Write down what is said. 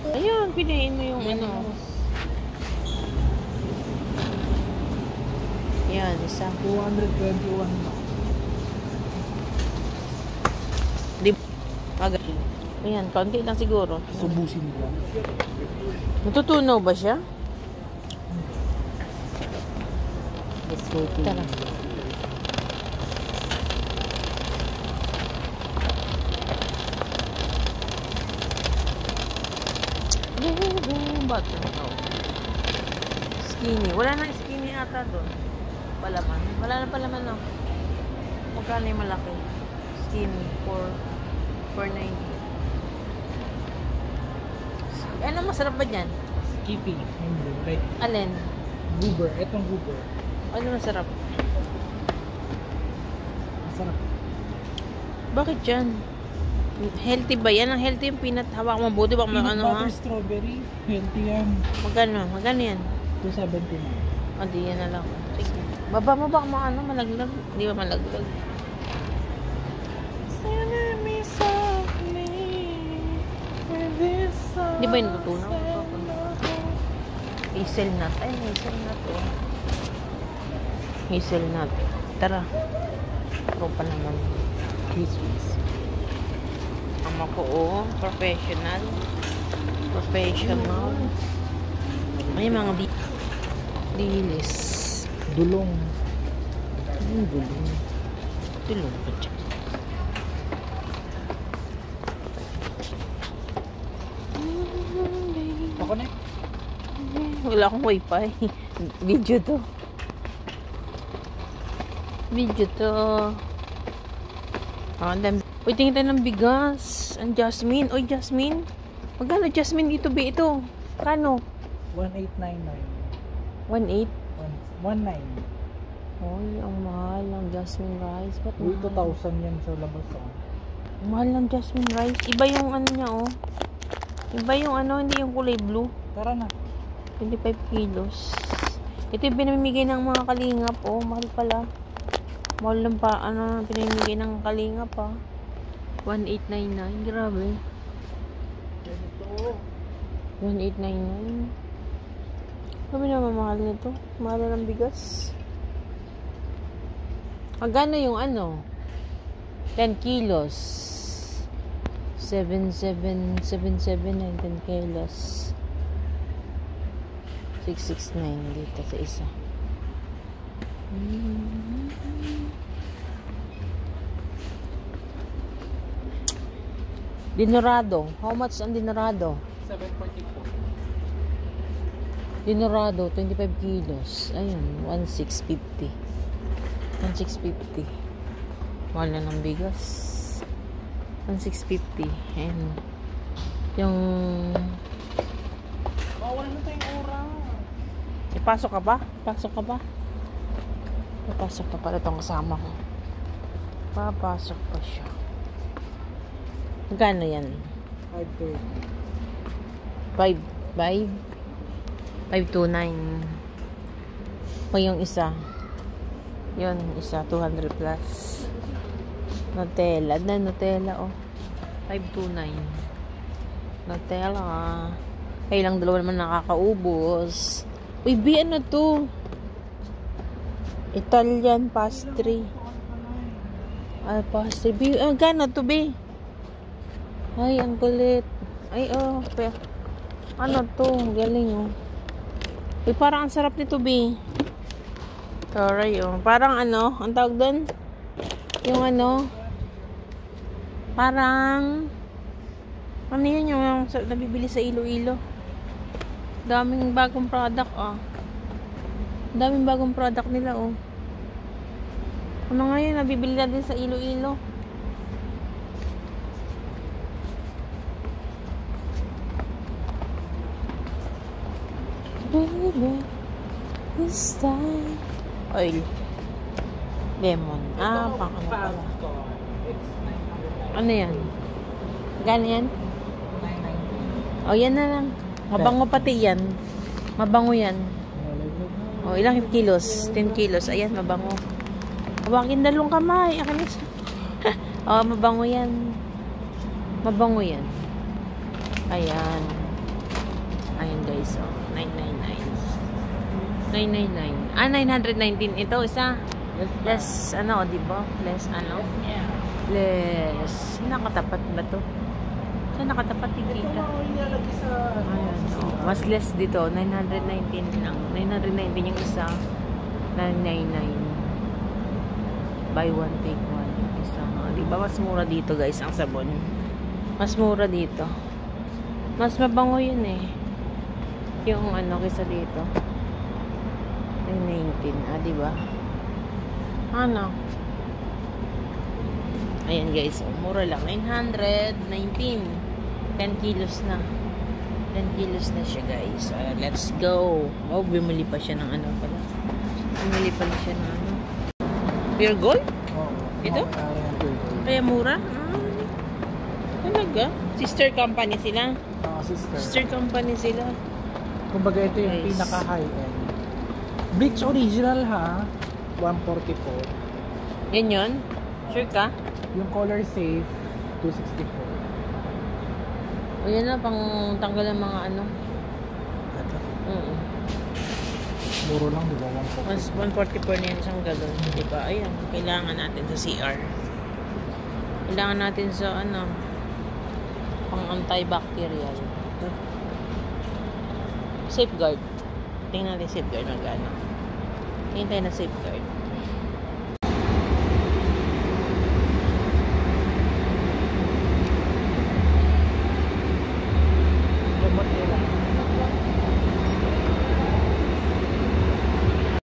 Ayun, piliin mo yung ano. Yan, isa. 221 na. Di agad. Ayan, konti lang siguro. Subusin nila. Natutunaw ba siya? Tara. Butter. Skinny. Wala nang skinny ata doon. Palaman. Wala na palaman, no? Magkano yung malaki? Skinny. 490. Ano masarap ba dyan? Skippy. Hindi. Like, Alin? goober. Etong goober. Ano masarap? Masarap. Bakit dyan? Healthy ba yan? Ang healthy yung peanut. Hawak mo mabuti. Baka Peanut ano ha? butter strawberry. Healthy yan. Magkano? Magkano yan? 279. O, di yan na lang. Sige. Baba mo baka maano, malaglag. Di ba malaglag? Di ba yung natutunaw? Hazelnut. Ay, hazelnut oh. Hazelnut. Tara. Ito pa naman. Christmas. Ama ko oh. Professional. Professional. Ay, mga dilis. Dulong. Ang gulong. Tulong pa dyan. Ako na. Wala akong wifi. Video to. Video to. Oh, uy, tingin tayo ng bigas. Ang Jasmine. Uy, Jasmine. Magkano Jasmine dito, be? Ito. Kano? 1899. 1.8. 19. Uy, ang mahal ng Jasmine rice. Ba't Uy, mahal? 2,000 yan sa labas. Ang mahal ng Jasmine rice. Iba yung ano niya, oh. Iba yung ano, hindi yung kulay blue. Tara na. 25 kilos. Ito yung pinamimigay ng mga kalingap, oh. Mahal pala. Mahal lang pa, ano, pinamimigay ng kalingap, ah. 1899. Grabe. Ganito. 1899. Sabi naman mahal nito. Mahal na ng bigas. Magkano yung ano? 10 kilos. 7,779 10 kilos. 669 dito sa isa. Dinorado. How much ang dinorado? 744. Dinorado, 25 kilos. Ayun, 1,650. 1,650. Mahal na ng bigas. 1,650. Ayun. Yung... Wala na tayong oras. Pasok ka ba? Pasok ka ba? Papasok pa pala itong kasama ko. Papasok pa siya. Magkano yan? 530. 529. Pa yung isa. Yun, isa 200 plus. Nutella. Nutella, oh. 529. Nutella. Kailang dalawa naman nakakaubos. Uy, B, ano to? Italian pastry. Ay, pastry. B, gano'n to, B? Ay, ang kulit. Ay, oh. Ano to? Galing, oh. Uy, parang ang sarap nito, B. Sorry, oh. Parang ano, ang tawag doon? Yung ano, parang, ano yun yung nabibili sa Iloilo? Daming bagong product, oh. Daming bagong product nila, oh. Ano nga yun, nabibili na din sa Iloilo. Baby, this time. Oil. Lemon. Ah, pang ano pala. Ano yan? Gano yan? 990. O, yan na lang. Mabango pati yan. Mabango yan. O, ilang kilos? 10 kilos. Ayan, mabango. Hawakin dalawang kamay. Akin isa. O, mabango yan. Mabango yan. Ayan. guys. Oh, 999. 999. Ah, 919. Ito, isa. Less, ano, di ba? Less, ano? Less. Nakatapat ba to? Saan nakatapat yung kita? Ayan, oh. Mas less dito. 919 lang. 919 yung isa. 999. Buy one, take one. Isa. Di ba? Mas mura dito, guys, ang sabon. Mas mura dito. Mas mabango yun eh. Yung ano, kaysa dito. 919. Ah, di ba? Ano? Ayan guys, oh, mura lang. 919. 10 kilos na. 10 kilos na siya guys. Let's go. Oh, bumili pa siya ng ano pala. Bumili pa siya ng ano. Pure gold? Oo. Ito? Kaya mura? Talaga? Sister company sila? Sister. Sister company sila. Kumbaga ito yung Guys. pinaka high-end. Bleach original ha. 144. Yan yun? Sure ka? Yung color safe, 264. O yan na, pang tanggal ng mga ano. Ito. Muro lang, di ba? 144. 144 na yan isang galon. Diba? Ayan, kailangan natin sa CR. Kailangan natin sa ano, pang antibacterial. Safeguard. Tingnan natin safeguard magkano. Tingnan tayo na safeguard.